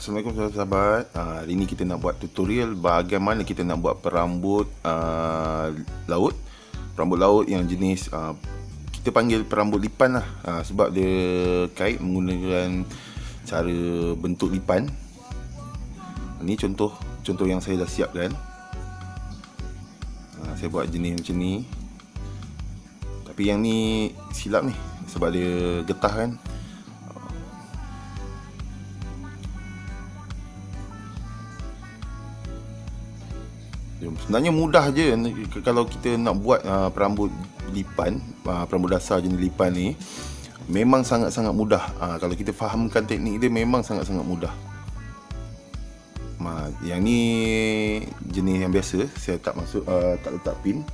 Assalamualaikum sahabat-sahabat. Hari ini kita nak buat tutorial bagaimana kita nak buat perambut laut. Perambut laut yang jenis kita panggil perambut lipan lah, sebab dia kait menggunakan cara bentuk lipan. Ini contoh yang saya dah siapkan. Saya buat jenis macam ni. Tapi yang ni silap ni sebab dia getah kan. Sebenarnya mudah je kalau kita nak buat perambut lipan, perambut dasar jenis lipan ni. Memang sangat-sangat mudah. Kalau kita fahamkan teknik dia, memang sangat-sangat mudah. Yang ni jenis yang biasa, saya tak letak pin.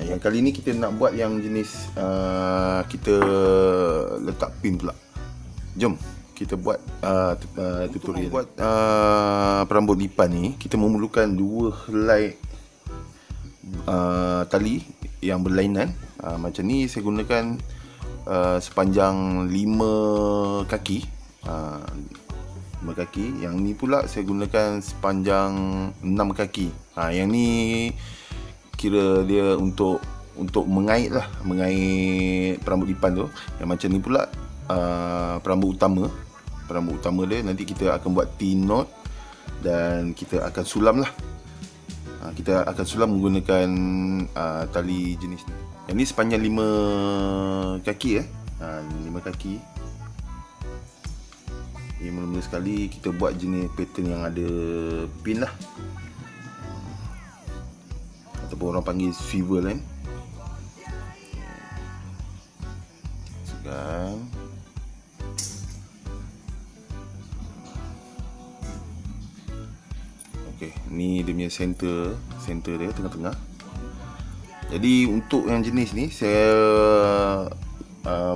Yang kali ni kita nak buat yang jenis kita letak pin pula. Jom kita buat tutorial. Buat perambut lipan ni, kita memerlukan 2 helai tali yang berlainan. Macam ni saya gunakan sepanjang 5 kaki. 5 kaki. Yang ni pula saya gunakan sepanjang 6 kaki. Yang ni kira dia untuk mengait lah, mengait perambut lipan tu. Yang macam ni pula perambut utama dia. Nanti kita akan buat T-knot dan kita akan sulam lah. Kita akan sulam menggunakan tali jenis ni. Yang ni sepanjang 5 kaki 5 kaki. Ini mula-mula sekali kita buat jenis pattern yang ada pin lah, ataupun orang panggil swivel kan. Masukkan. Okey, ni dia punya center dia tengah-tengah. Jadi untuk yang jenis ni saya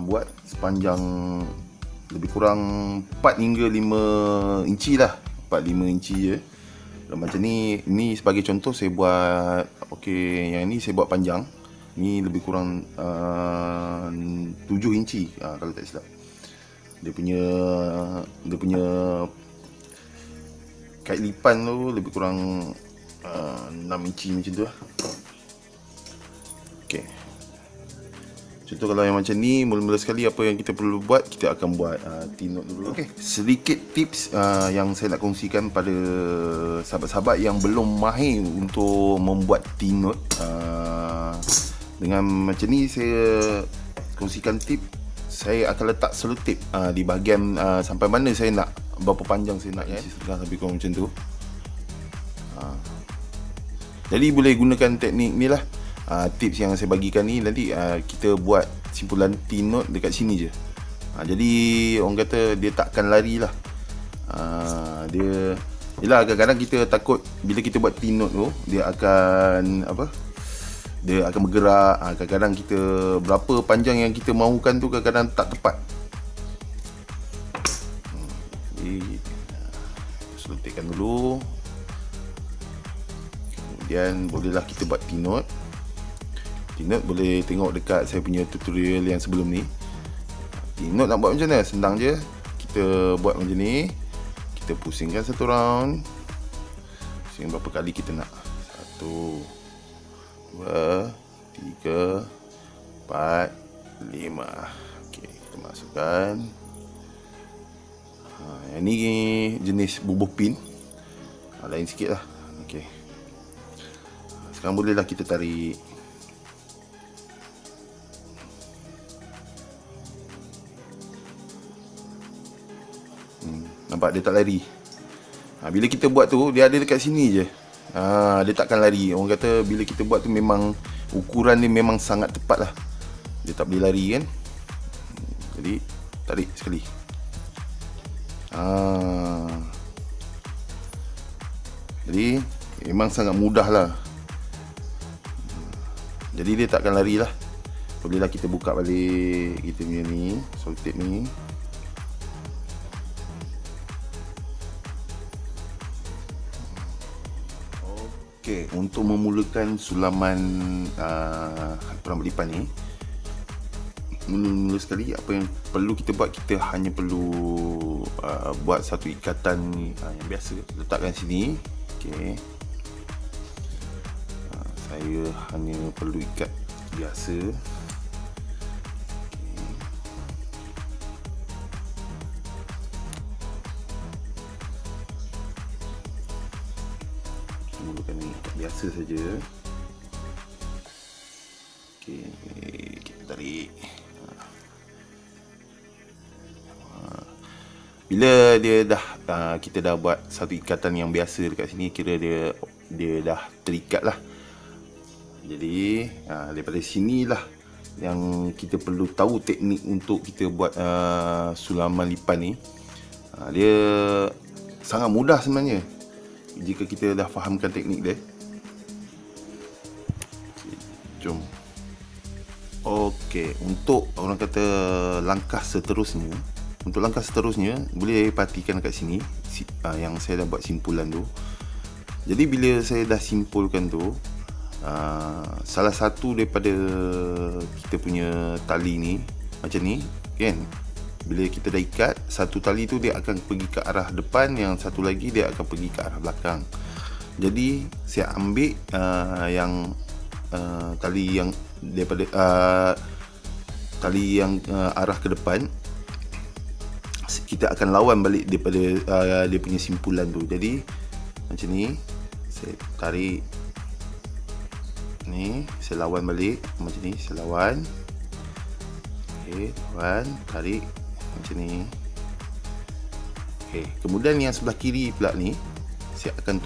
buat sepanjang lebih kurang 4 hingga 5 inci lah. 4-5 inci je. Dan macam ni sebagai contoh saya buat. Okey, yang ni saya buat panjang. Ni lebih kurang 7 inci kalau tak silap. Dia punya kait lipan tu lebih kurang 6 inci macam tu lah. Okey. Contoh kalau yang macam ni, mula-mula sekali apa yang kita perlu buat, kita akan buat T-knot dulu. Okey, sedikit tips yang saya nak kongsikan pada sahabat-sahabat yang belum mahir untuk membuat T-knot. Dengan macam ni saya kongsikan tip. Saya akan letak selotip di bahagian sampai mana saya nak, berapa panjang saya nak, setengah sampai kurang macam tu. Jadi boleh gunakan teknik ni lah. Tips yang saya bagikan ni, nanti kita buat simpulan T-knot dekat sini je. Jadi orang kata dia takkan lari lah. Yelah, kadang-kadang kita takut bila kita buat T-knot tu dia akan dia akan bergerak. Kadang-kadang kita berapa panjang yang kita mahukan tu kadang-kadang tak tepat. Jadi selotipkan dulu. Kemudian bolehlah kita buat T-knot. T-knot boleh tengok dekat saya punya tutorial yang sebelum ni. T-knot nak buat macam mana? Senang je. Kita buat macam ni. Kita pusingkan satu round. Pusing berapa kali kita nak. 1, 2, 3, 4, 5. Okey, kita masukkan. Yang ni jenis bubuh pin. Lain sikit lah. Okey. Sekarang bolehlah kita tarik. Nampak dia tak lari. Bila kita buat tu, dia ada dekat sini je. Dia takkan lari. Orang kata bila kita buat tu memang ukuran dia memang sangat tepat lah. Dia tak boleh lari kan. Jadi tarik sekali. Jadi memang sangat mudah lah. Jadi dia takkan lari lah. Bolehlah kita buka balik kita punya ni, selotip ni. Okey, untuk memulakan sulaman perambut lipan ni, mula-mula sekali apa yang perlu kita buat, kita hanya perlu buat satu ikatan yang biasa, letakkan sini. Okey. Saya hanya perlu ikat biasa. Mulakan ikat biasa saja. Okey, kita tarik. Bila dia dah kita dah buat satu ikatan yang biasa dekat sini, kira dia dah terikat lah. Jadi daripada sinilah yang kita perlu tahu teknik untuk kita buat sulaman lipan ni. Dia sangat mudah sebenarnya jika kita dah fahamkan teknik dia. Jom. Okey, untuk orang kata langkah seterusnya, boleh perhatikan kat sini yang saya dah buat simpulan tu. Jadi bila saya dah simpulkan tu, salah satu daripada kita punya tali ni macam ni kan, bila kita dah ikat, satu tali tu dia akan pergi ke arah depan, yang satu lagi dia akan pergi ke arah belakang. Jadi saya ambil yang tali yang daripada tali yang arah ke depan, kita akan lawan balik daripada dia punya simpulan tu. Jadi macam ni, saya tarik ni, saya lawan balik macam ni, saya lawan. Okey, lawan, tarik macam ni. Okey, kemudian yang sebelah kiri pula ni saya akan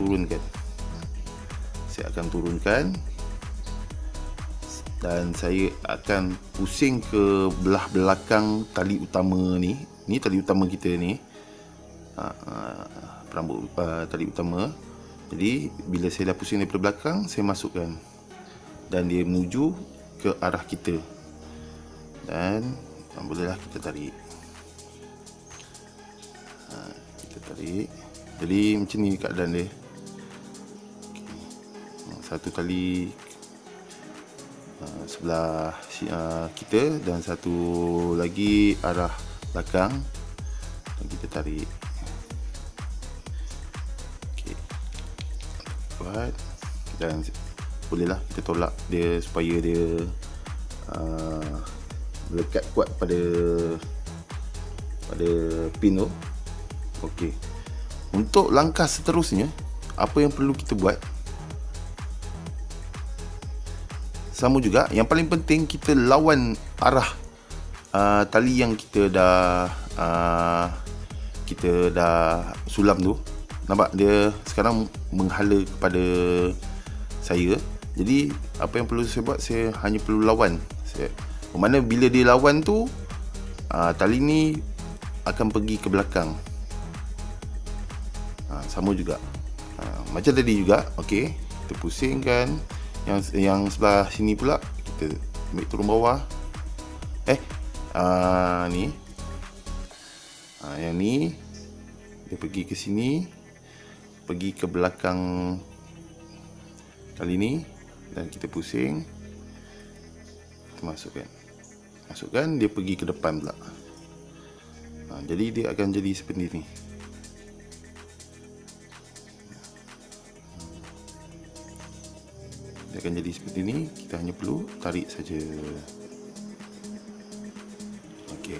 turunkan. Dan saya akan pusing ke belah belakang tali utama ni. Ni tali utama kita ni, perambut tali utama. Jadi bila saya dah pusing daripada belakang, saya masukkan dan dia menuju ke arah kita. Dan bolehlah kita tarik. Kita tarik. Jadi macam ni keadaan dia. Satu tali sebelah kita dan satu lagi arah belakang, dan kita tarik. Okey, buat, dan bolehlah kita tolak dia supaya dia melekat kuat pada pin tu. Okey, untuk langkah seterusnya apa yang perlu kita buat? Sama juga, yang paling penting kita lawan arah tali yang kita dah sulam tu. Nampak dia sekarang menghala kepada saya. Jadi apa yang perlu saya buat, saya hanya perlu lawan. Mana bila dia lawan tu, tali ni akan pergi ke belakang. Sama juga, macam tadi juga. Okey, kita pusingkan. Yang sebelah sini pula kita ambil turun bawah. Ni yang ni dia pergi ke sini, pergi ke belakang tali ni, dan kita pusing, kita masukkan, dia pergi ke depan pula. Jadi dia akan jadi seperti ni. Dia akan jadi seperti ni. Kita hanya perlu tarik saja. Okey.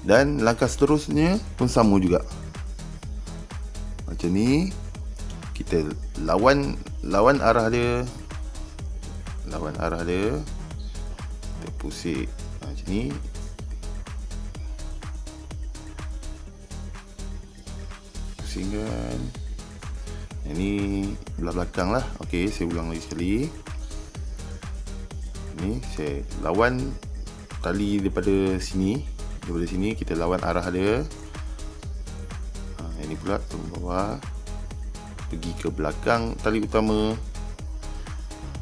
Dan langkah seterusnya pun sama juga. Macam ni, kita lawan arah dia. Kita pusing macam ni. Pusingkan. Ini belah belakang lah. Okey, saya ulang lagi sekali. Ni saya lawan tali daripada sini. Daripada sini kita lawan arah dia. Ini pula turun bawah, pergi ke belakang tali utama,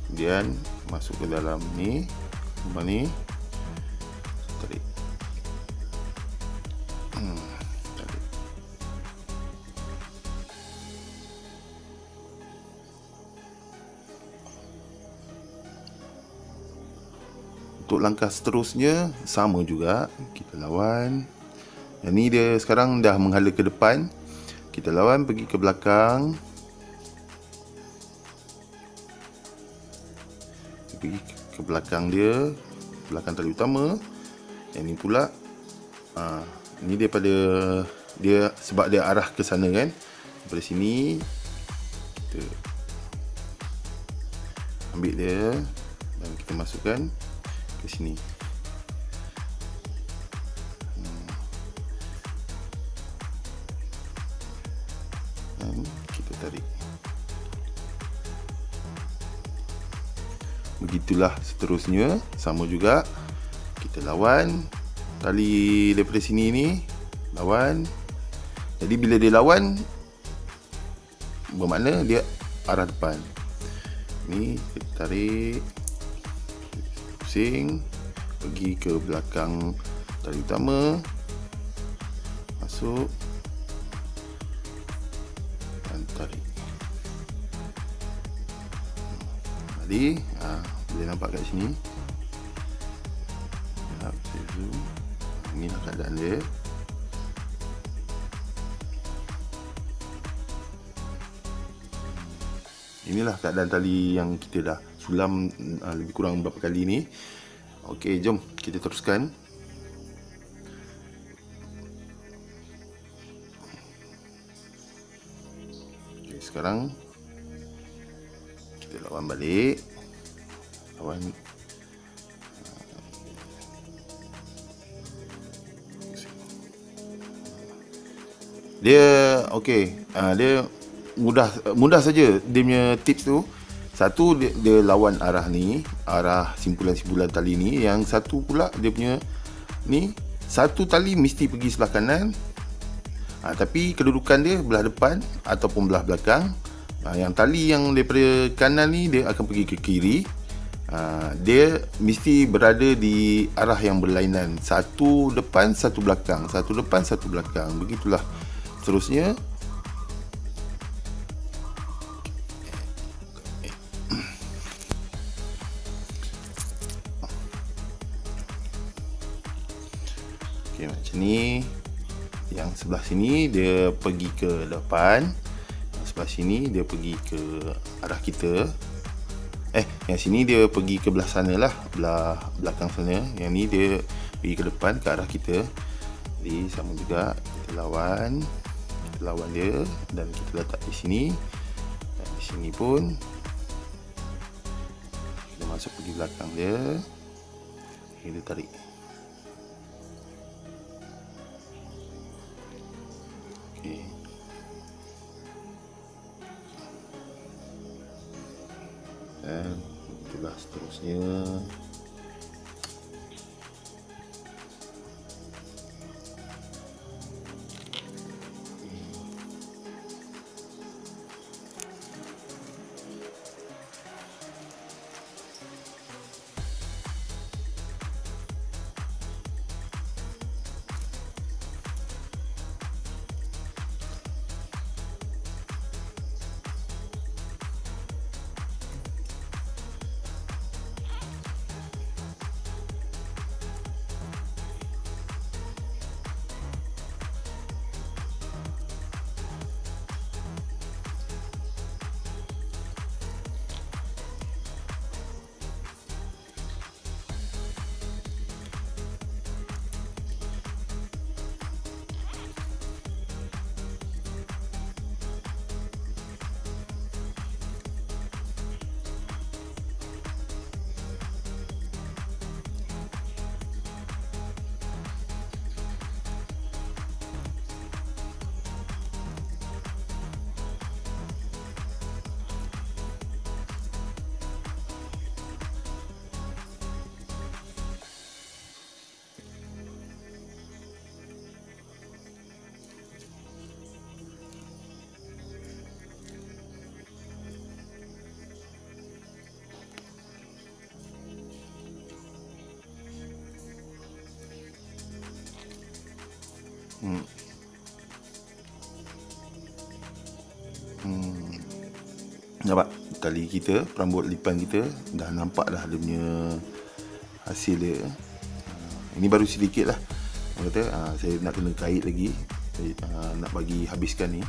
kemudian masuk ke dalam ni, lubang ni, tarik. Untuk langkah seterusnya sama juga, kita lawan. Yang ni dia sekarang dah menghala ke depan. Kita lawan pergi ke belakang. Pergi ke belakang dia, belakang tali utama. Yang ni pula ni daripada dia, sebab dia arah ke sana kan. Daripada sini kita ambil dia dan kita masukkan ke sini. Dan kita tarik. Begitulah seterusnya, sama juga. Kita lawan tali daripada sini ni, lawan. Jadi bila dia lawan, bermakna dia arah depan. Ni kita tarik, pusing, pergi ke belakang tali utama, masuk dan tarik. Jadi boleh nampak kat sini. Inilah keadaan dia. Inilah keadaan tali yang kita dah sulam lebih kurang beberapa kali ni. Okey, jom kita teruskan. Okay, sekarang kita lawan balik. Lawan dia okey, dia mudah saja dia punya tips tu. Satu, dia lawan arah ni, arah simpulan-simpulan tali ni. Yang satu pula dia punya ni, satu tali mesti pergi sebelah kanan, tapi kedudukan dia belah depan ataupun belah belakang. Yang tali yang daripada kanan ni dia akan pergi ke kiri. Dia mesti berada di arah yang berlainan, satu depan satu belakang, satu depan satu belakang. Begitulah seterusnya. Okey, macam ni. Yang sebelah sini dia pergi ke depan, yang sebelah sini dia pergi ke arah kita. Yang sini dia pergi ke belah sana lah, belah belakang sana. Yang ni dia pergi ke depan, ke arah kita. Jadi sama juga, kita lawan dia dan kita letak di sini. Dan di sini pun kita masuk pergi belakang dia, kita tarik. Okey. Dan itulah seterusnya. Nampak tali kita, perambut lipan kita dah nampak dah dia punya hasil dia. Ini baru sedikit lah. Kata saya nak kena kait lagi, nak bagi habiskan ni.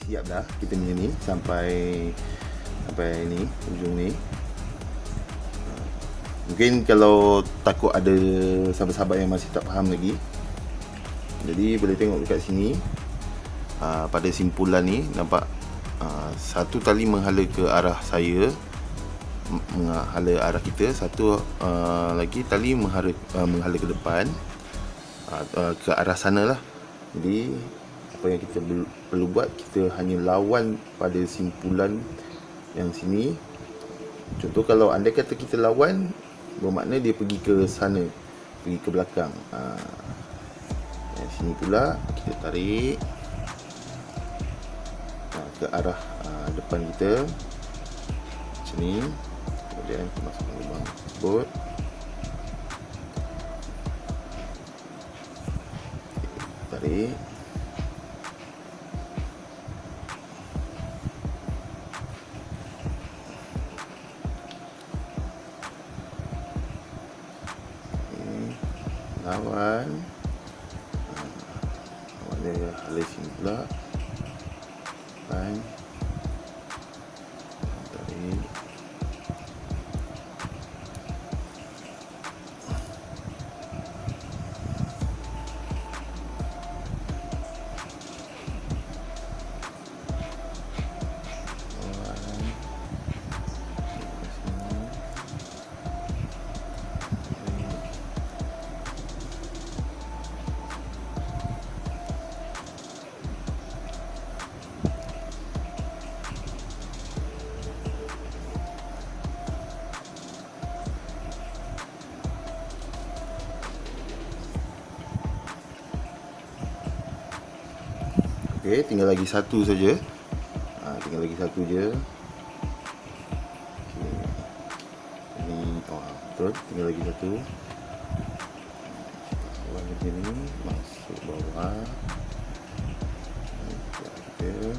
Siap dah kita punya ni sampai ni ujung ni. Mungkin kalau takut ada sahabat-sahabat yang masih tak faham lagi, jadi boleh tengok dekat sini. Pada simpulan ni nampak satu tali menghala ke arah saya, menghala arah kita, satu lagi tali menghala ke depan, ke arah sana lah. Jadi apa yang kita perlu buat, kita hanya lawan pada simpulan yang sini. Contoh kalau andai kata kita lawan, bermakna dia pergi ke sana, pergi ke belakang. Yang sini pula kita tarik ke arah depan kita macam ni. Kemudian kita masukkan lubang tersebut. Tarik. Lawan dia hala sini pula, depan tarik. Okey, tinggal lagi satu saja. Tinggal lagi satu je. Okay. Ini betul, tinggal lagi satu. Bawah macam ni, masuk bawah. Kita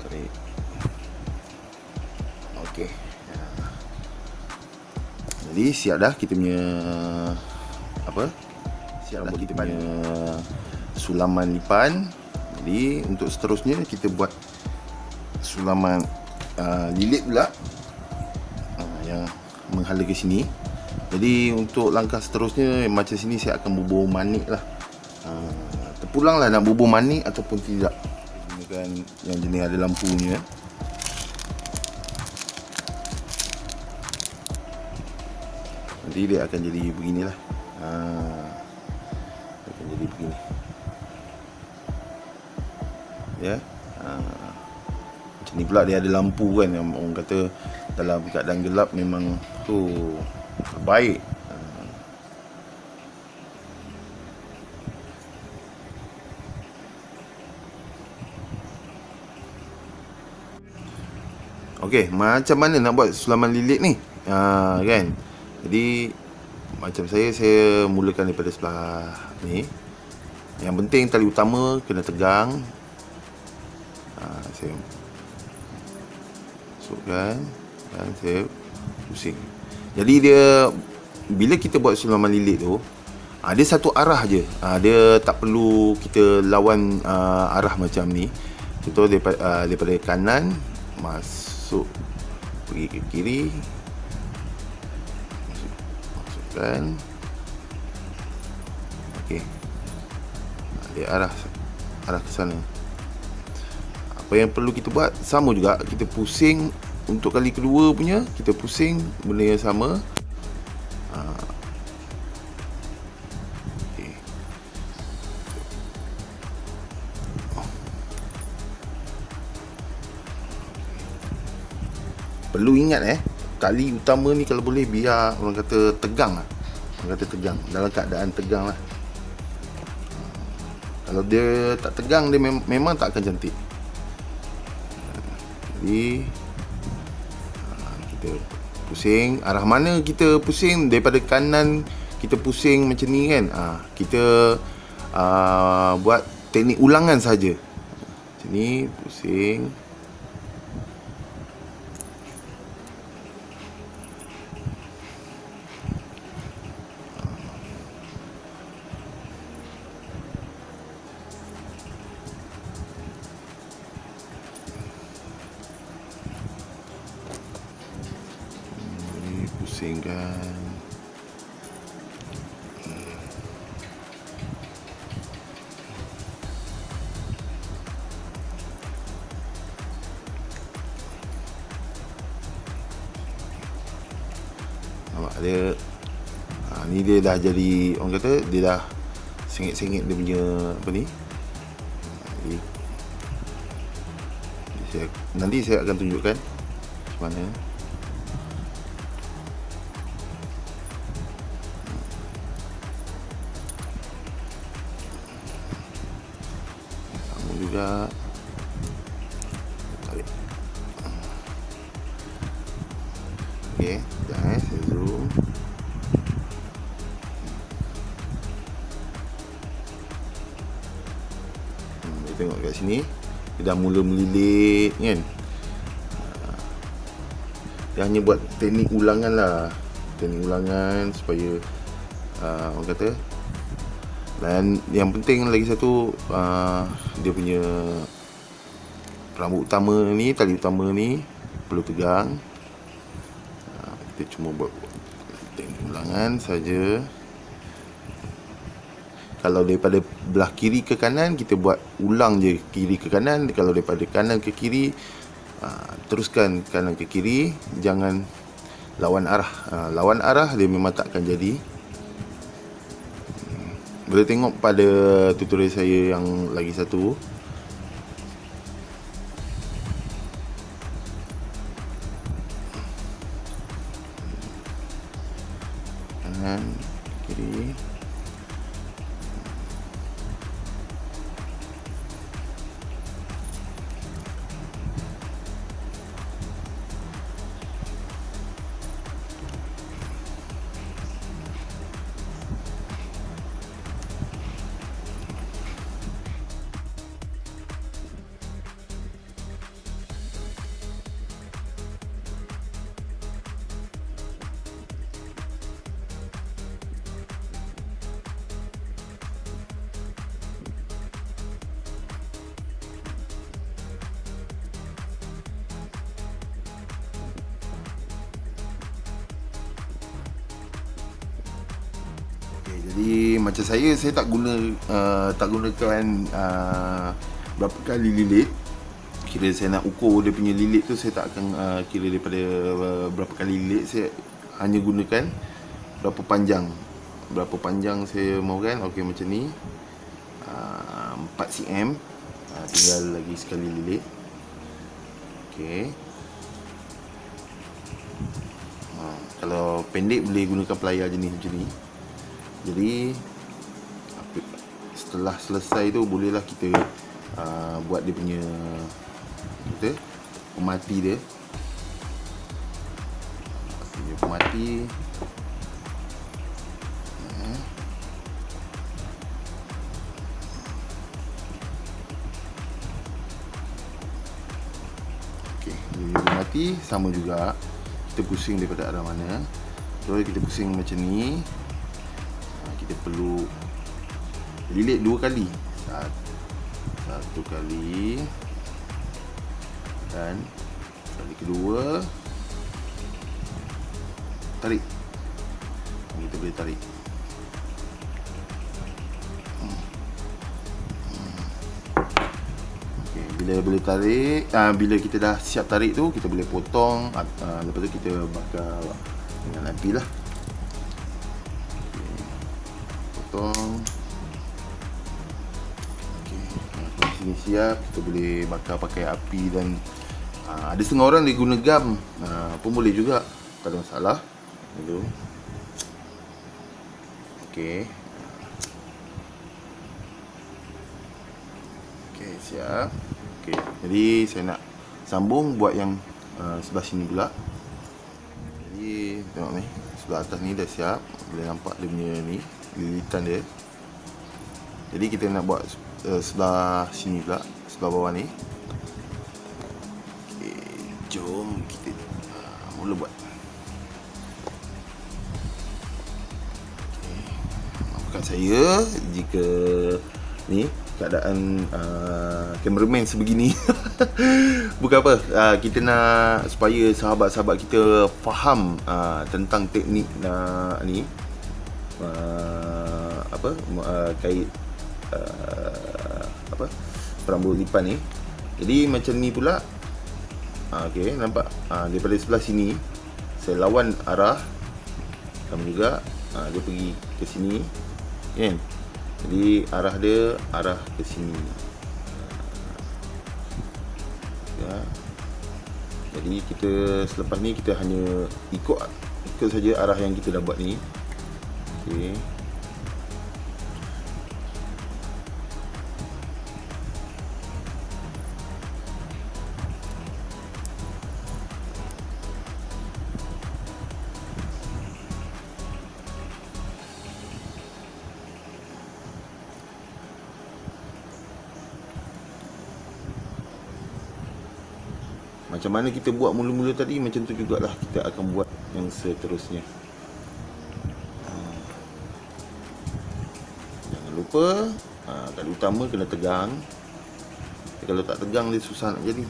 tarik. Okey. Jadi siap dah kita punya siap dah kita punya sulaman lipan. Jadi untuk seterusnya kita buat sulaman lilit pula, yang menghala ke sini. Jadi untuk langkah seterusnya macam sini saya akan bubuh manik lah. Terpulang lah nak bubuh manik ataupun tidak. Gunakan yang jenis ada lampunya. Nanti dia akan jadi beginilah. Akan jadi begini. Ya. Macam ni pula dia ada lampu kan, yang orang kata dalam keadaan gelap memang tu baik. Okey, macam mana nak buat sulaman lilit ni? Kan. Jadi macam saya mulakan daripada sebelah ni. Yang penting tali utama kena tegang. Saya masukkan dan saya pusing. Jadi dia, bila kita buat sulaman lilit tu, dia satu arah je. Dia tak perlu kita lawan arah macam ni. Contoh daripada kanan masuk pergi ke kiri, masukkan. Okey, dia arah ke sana. Apa yang perlu kita buat sama juga, kita pusing untuk kali kedua punya, kita pusing benda yang sama. Okay. Perlu ingat tali utama ni kalau boleh biar orang kata tegang lah. Orang kata tegang, dalam keadaan tegang lah. Kalau dia tak tegang, dia memang tak akan cantik. Jadi kita pusing arah mana kita pusing. Daripada kanan kita pusing macam ni kan. Kita buat teknik ulangan saja. Macam ni pusing. Pusingkan. Nampak dia, ni dia dah jadi, orang kata dia dah sengit-sengit dia punya apa ni. Jadi nanti saya akan tunjukkan macam mana. Juga tarik. Okey, sekejap saya zoom. Kita tengok kat sini, dia dah mula melilit kan. Dia hanya buat teknik ulangan lah, teknik ulangan supaya orang kata. Dan yang penting lagi satu, dia punya rambut utama ni, tali utama ni perlu tegang. Kita cuma buat teknik ulangan saja. Kalau daripada belah kiri ke kanan, kita buat ulang je kiri ke kanan. Kalau daripada kanan ke kiri, teruskan kanan ke kiri. Jangan lawan arah. Lawan arah dia memang tak akan jadi. Boleh tengok pada tutorial saya yang lagi satu. Kanan, kiri. Jadi macam saya tak gunakan berapa kali lilit. Kira saya nak ukur dia punya lilit tu, saya tak akan kira daripada berapa kali lilit. Saya hanya gunakan berapa panjang saya mahukan. Okey, macam ni, 4 cm. Tinggal lagi sekali lilit. Okey. Kalau pendek boleh gunakan plier jenis macam ni. Jadi setelah selesai tu, bolehlah kita buat dia punya pemati dia. Pemati. Okey, pemati sama juga. Kita pusing daripada arah mana. Terus kita pusing macam ni. Kita perlu lilit 2 kali. Satu kali. Dan kali kedua tarik. Kita boleh tarik. Okay, bila boleh tarik, bila kita dah siap tarik tu, kita boleh potong. Lepas tu kita bakar dengan api lah. Okay, potong. Okay, sini siap. Kita boleh bakar pakai api. Dan ada setengah orang dia guna gam pun boleh juga, tak ada masalah. Dulu. Okey. Okey, siap. Okey, jadi saya nak sambung buat yang sebelah sini pula. Jadi tengok ni, sebelah atas ni dah siap. Boleh nampak dia punya ni, lilitan dia. Jadi kita nak buat sebelah sini pula, sebelah bawah ni. Okey, jom kita mula buat. Saya jika ni keadaan cameraman sebegini. Bukan apa, kita nak supaya sahabat-sahabat kita faham tentang teknik ni, kait perambut lipan ni. Jadi macam ni pula. Okey, nampak daripada sebelah sini saya lawan arah, sama juga dia pergi ke sini. Kan? Jadi arah dia arah ke sini. Ya. Jadi kita selepas ni kita hanya ikut saja arah yang kita dah buat ni. Okey. Macam mana kita buat mula-mula tadi, macam tu jugalah kita akan buat yang seterusnya. Jangan lupa kali utama kena tegang. Kalau tak tegang dia susah nak jadi.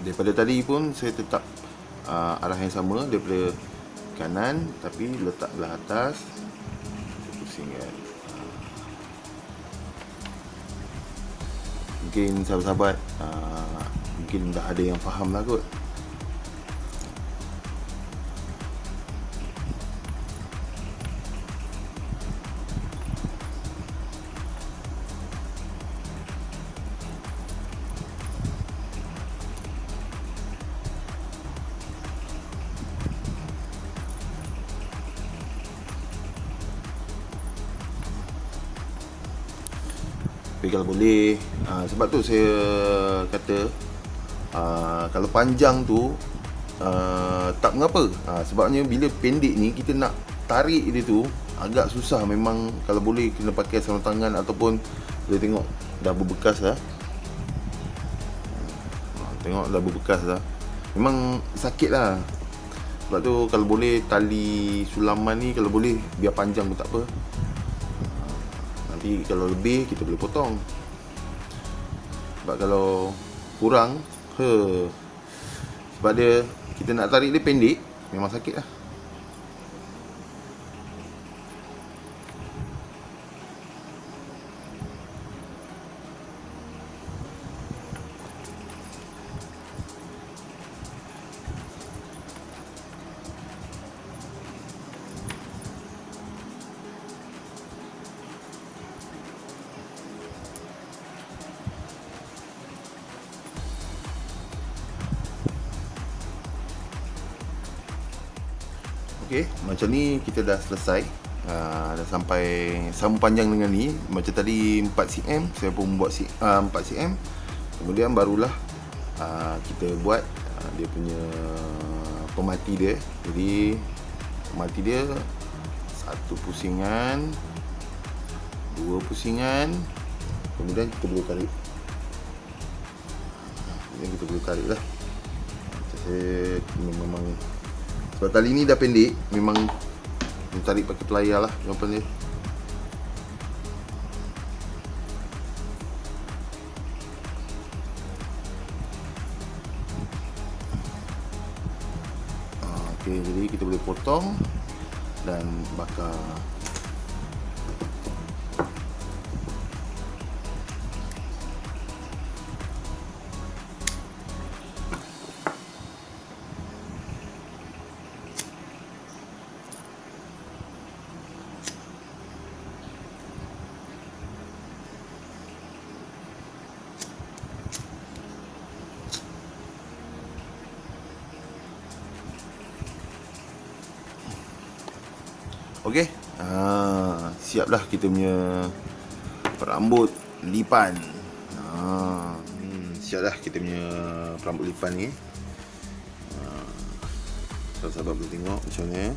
Daripada tadi pun saya tetap arah yang sama daripada kanan tapi letak belah atas. Pusingkan. Mungkin sahabat-sahabat mungkin dah ada yang faham lah kot. Tapi kalau boleh, sebab tu saya kata kalau panjang tu tak mengapa. Sebabnya bila pendek ni kita nak tarik dia tu agak susah. Memang kalau boleh kena pakai sarung tangan ataupun boleh tengok dah berbekas dah. Tengok dah berbekas dah. Memang sakit lah. Sebab tu kalau boleh tali sulaman ni kalau boleh biar panjang pun tak apa. Nanti kalau lebih kita boleh potong. Sebab kalau kurang sebab dia kita nak tarik dia pendek, memang sakit lah. Okey, macam ni kita dah selesai. Dah sampai sambung panjang dengan ni. Macam tadi 4 cm, saya pun buat 4 cm. Kemudian barulah kita buat dia punya pemati dia. Jadi pemati dia 1 pusingan, 2 pusingan. Kemudian kita boleh tarik. Kemudian kita boleh tarik lah. Saya memang sebab tali ni dah pendek, memang tarik pakai pelayar lah jawapan dia. Okey, jadi kita boleh potong dan bakar. Okey, siaplah kita punya perambut lipan. Siaplah kita punya perambut lipan ni. Sahabat-sahabat boleh tengok macam mana.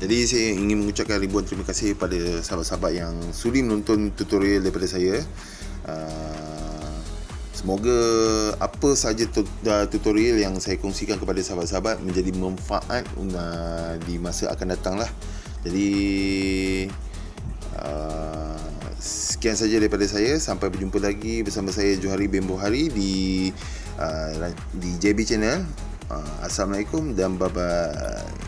Jadi saya ingin mengucapkan ribuan terima kasih pada sahabat-sahabat yang sudi menonton tutorial daripada saya. Semoga apa sahaja tutorial yang saya kongsikan kepada sahabat-sahabat menjadi manfaat di masa akan datang lah. Jadi sekian saja daripada saya. Sampai berjumpa lagi bersama saya Johari bin Buhari di JB Channel. Assalamualaikum dan bye-bye.